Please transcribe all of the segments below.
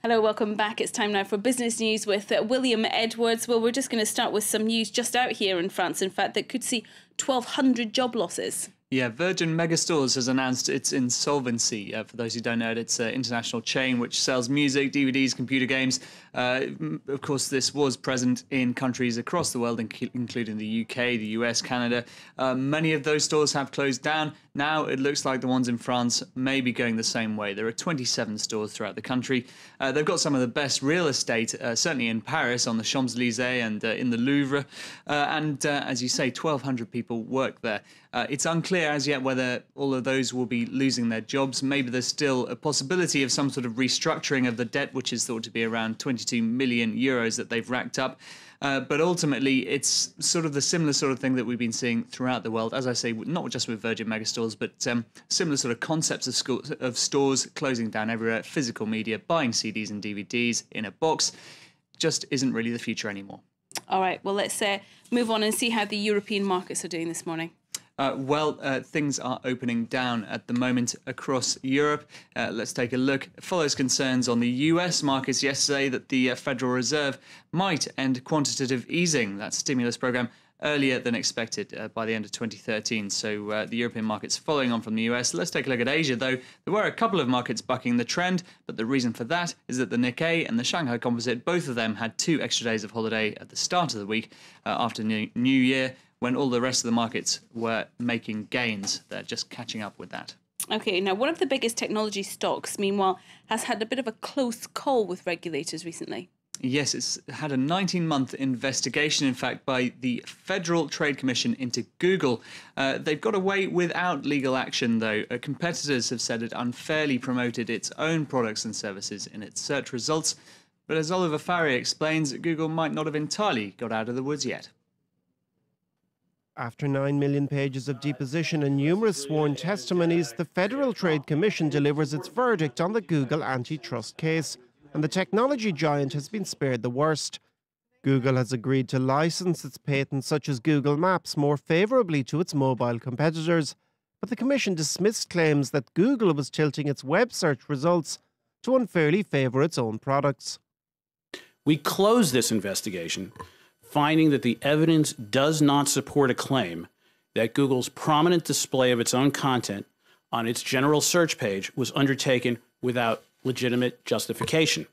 Hello, welcome back. It's time now for business news with William Edwards. Well, we're just going to start with some news just out here in France, in fact, that could see 1,200 job losses. Yeah, Virgin Megastores has announced its insolvency. For those who don't know it, it's an international chain which sells music, DVDs, computer games. Of course, this was present in countries across the world, including the UK, the US, Canada. Many of those stores have closed down. Now it looks like the ones in France may be going the same way. There are 27 stores throughout the country. They've got some of the best real estate, certainly in Paris, on the Champs-Élysées and in the Louvre. As you say, 1,200 people work there. It's unclear as yet whether all of those will be losing their jobs. Maybe there's still a possibility of some sort of restructuring of the debt, which is thought to be around 22 million euros that they've racked up. But ultimately, it's sort of the similar sort of thing that we've been seeing throughout the world. As I say, not just with Virgin Megastores, but similar sort of concepts of stores closing down everywhere, physical media, buying CDs and DVDs in a box, just isn't really the future anymore. All right, well, let's move on and see how the European markets are doing this morning. Things are opening down at the moment across Europe. Let's take a look. It follows concerns on the US markets yesterday that the Federal Reserve might end quantitative easing, that stimulus program, earlier than expected by the end of 2013. So the European markets following on from the US. Let's take a look at Asia, though. There were a couple of markets bucking the trend, but the reason for that is that the Nikkei and the Shanghai Composite, both of them had 2 extra days of holiday at the start of the week after New Year, when all the rest of the markets were making gains. They're just catching up with that. Okay, now one of the biggest technology stocks, meanwhile, has had a bit of a close call with regulators recently. Yes, it's had a 19-month investigation, in fact, by the Federal Trade Commission into Google. They've got away without legal action, though. Competitors have said it unfairly promoted its own products and services in its search results. But as Oliver Farrier explains, Google might not have entirely got out of the woods yet. After 9 million pages of deposition and numerous sworn testimonies, the Federal Trade Commission delivers its verdict on the Google antitrust case, and the technology giant has been spared the worst. Google has agreed to license its patents such as Google Maps more favourably to its mobile competitors, but the Commission dismissed claims that Google was tilting its web search results to unfairly favour its own products. We closed this investigation, finding that the evidence does not support a claim that Google's prominent display of its own content on its general search page was undertaken without legitimate justification.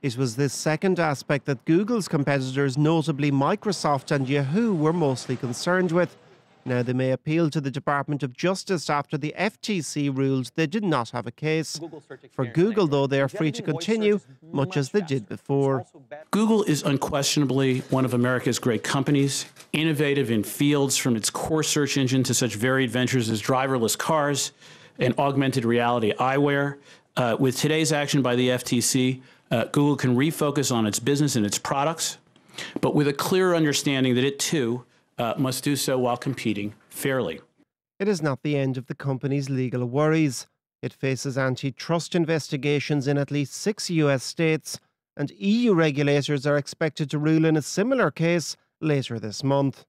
It was this second aspect that Google's competitors, notably Microsoft and Yahoo, were mostly concerned with. Now they may appeal to the Department of Justice after the FTC ruled they did not have a case. For Google, though, they are free to continue, much as they did before. Google is unquestionably one of America's great companies, innovative in fields from its core search engine to such varied ventures as driverless cars and augmented reality eyewear. With today's action by the FTC, Google can refocus on its business and its products, but with a clear understanding that it, too, must do so while competing fairly. It is not the end of the company's legal worries. It faces antitrust investigations in at least 6 US states, and EU regulators are expected to rule in a similar case later this month.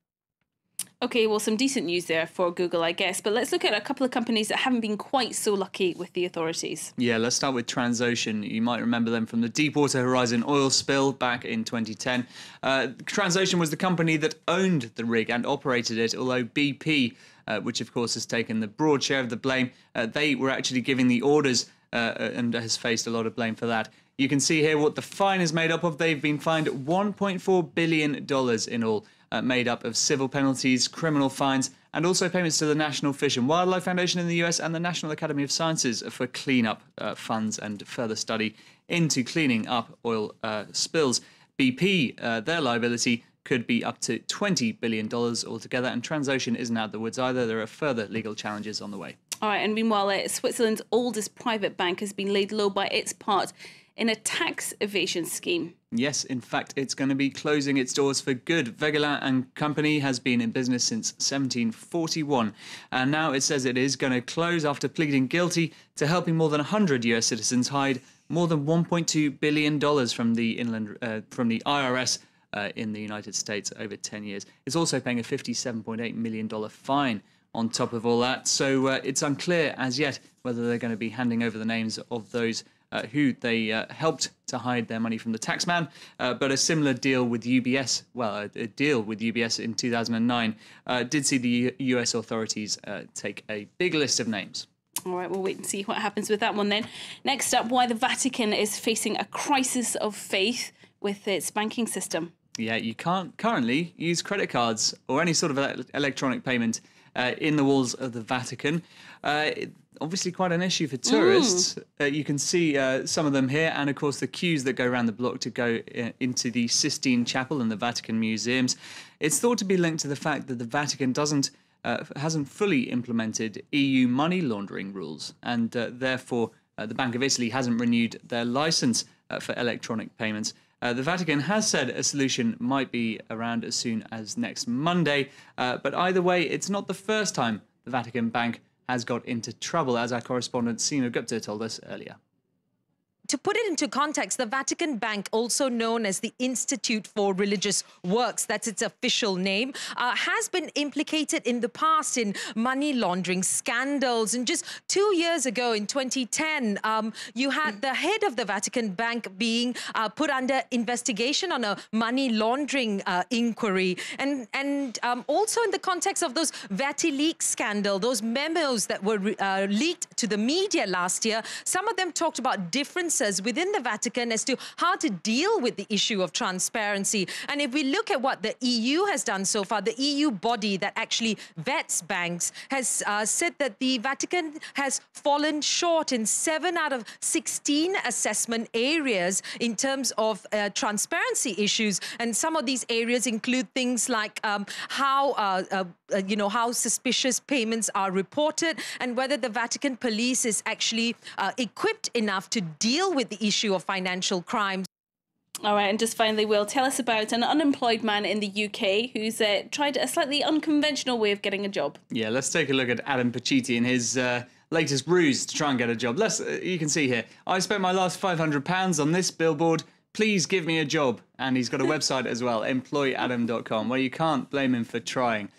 Okay, well, some decent news there for Google, I guess. But let's look at a couple of companies that haven't been quite so lucky with the authorities. Yeah, let's start with Transocean. You might remember them from the Deepwater Horizon oil spill back in 2010. Transocean was the company that owned the rig and operated it, although BP, which of course has taken the broad share of the blame, they were actually giving the orders and has faced a lot of blame for that. You can see here what the fine is made up of. They've been fined $1.4 billion in all, made up of civil penalties, criminal fines, and also payments to the National Fish and Wildlife Foundation in the US and the National Academy of Sciences for clean-up funds and further study into cleaning up oil spills. BP, their liability could be up to $20 billion altogether, and Transocean isn't out of the woods either. There are further legal challenges on the way. All right, and meanwhile, Switzerland's oldest private bank has been laid low by its part in a tax evasion scheme. Yes, in fact, it's going to be closing its doors for good. Wegelin and Company has been in business since 1741, and now it says it is going to close after pleading guilty to helping more than 100 US citizens hide more than $1.2 billion from the IRS in the United States over 10 years. It's also paying a $57.8 million fine on top of all that. So it's unclear as yet whether they're going to be handing over the names of those who they helped to hide their money from the taxman. But a similar deal with UBS, well, a deal with UBS in 2009, did see the US authorities take a big list of names. All right, we'll wait and see what happens with that one then. Next up, why the Vatican is facing a crisis of faith with its banking system. Yeah, you can't currently use credit cards or any sort of electronic payment in the walls of the Vatican. Obviously quite an issue for tourists. You can see some of them here, and of course the queues that go around the block to go into the Sistine Chapel and the Vatican museums. It's thought to be linked to the fact that the Vatican hasn't fully implemented EU money laundering rules, and therefore the Bank of Italy hasn't renewed their license for electronic payments. The Vatican has said a solution might be around as soon as next Monday, but either way, it's not the first time the Vatican Bank has got into trouble, as our correspondent Seema Gupta told us earlier. To put it into context, the Vatican Bank, also known as the Institute for Religious Works, that's its official name, has been implicated in the past in money laundering scandals. And just 2 years ago, in 2010, you had the head of the Vatican Bank being put under investigation on a money laundering inquiry. And also in the context of those VatiLeaks scandal, those memos that were leaked to the media last year, some of them talked about differences within the Vatican as to how to deal with the issue of transparency. And if we look at what the EU has done so far, the EU body that actually vets banks has said that the Vatican has fallen short in 7 out of 16 assessment areas in terms of transparency issues. And some of these areas include things like how suspicious payments are reported, and whether the Vatican police is actually equipped enough to deal with the issue of financial crimes. All right, and just finally, Will, tell us about an unemployed man in the UK who's tried a slightly unconventional way of getting a job. Yeah, let's take a look at Adam Pacitti and his latest ruse to try and get a job. You can see here, I spent my last £500 on this billboard. Please give me a job. And he's got a website as well, employadam.com, where you can't blame him for trying.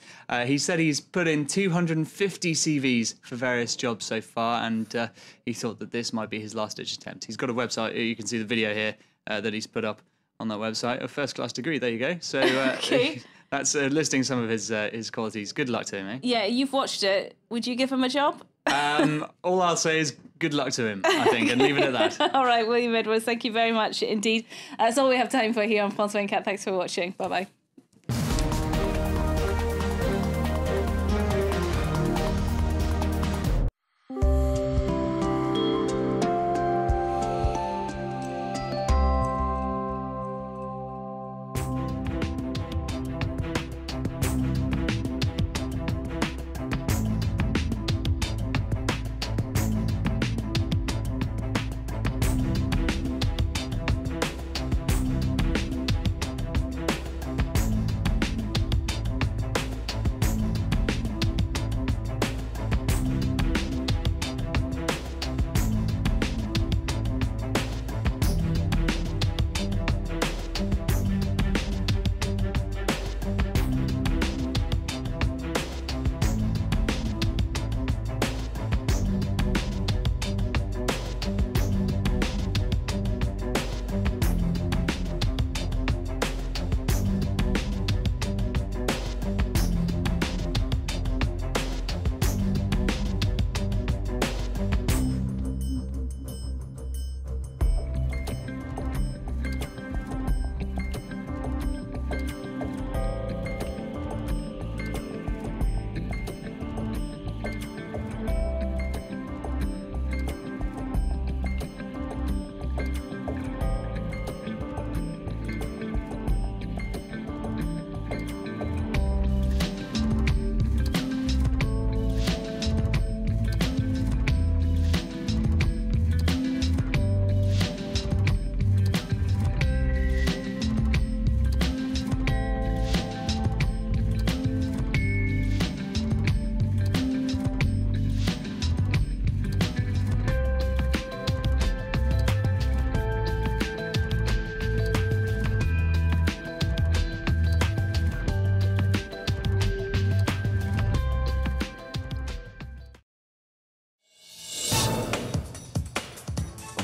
He said he's put in 250 CVs for various jobs so far, and he thought that this might be his last-ditch attempt. He's got a website. You can see the video here that he's put up on that website. A first-class degree. There you go. So okay. That's listing some of his qualities. Good luck to him, eh? Yeah, you've watched it. Would you give him a job? All I'll say is good luck to him, I think, and leave it at that. All right, William Edwards, thank you very much indeed. That's all we have time for here on France 24. Thanks for watching. Bye-bye.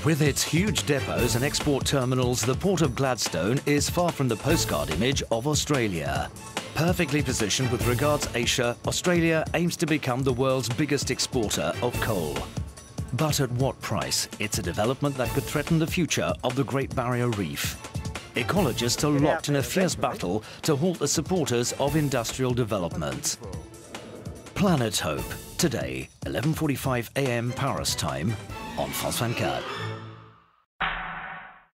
With its huge depots and export terminals, the Port of Gladstone is far from the postcard image of Australia. Perfectly positioned with regards Asia, Australia aims to become the world's biggest exporter of coal. But at what price? It's a development that could threaten the future of the Great Barrier Reef. Ecologists are locked in a fierce battle to halt the supporters of industrial development. Planet Hope, today, 11:45 a.m. Paris time, on France 24.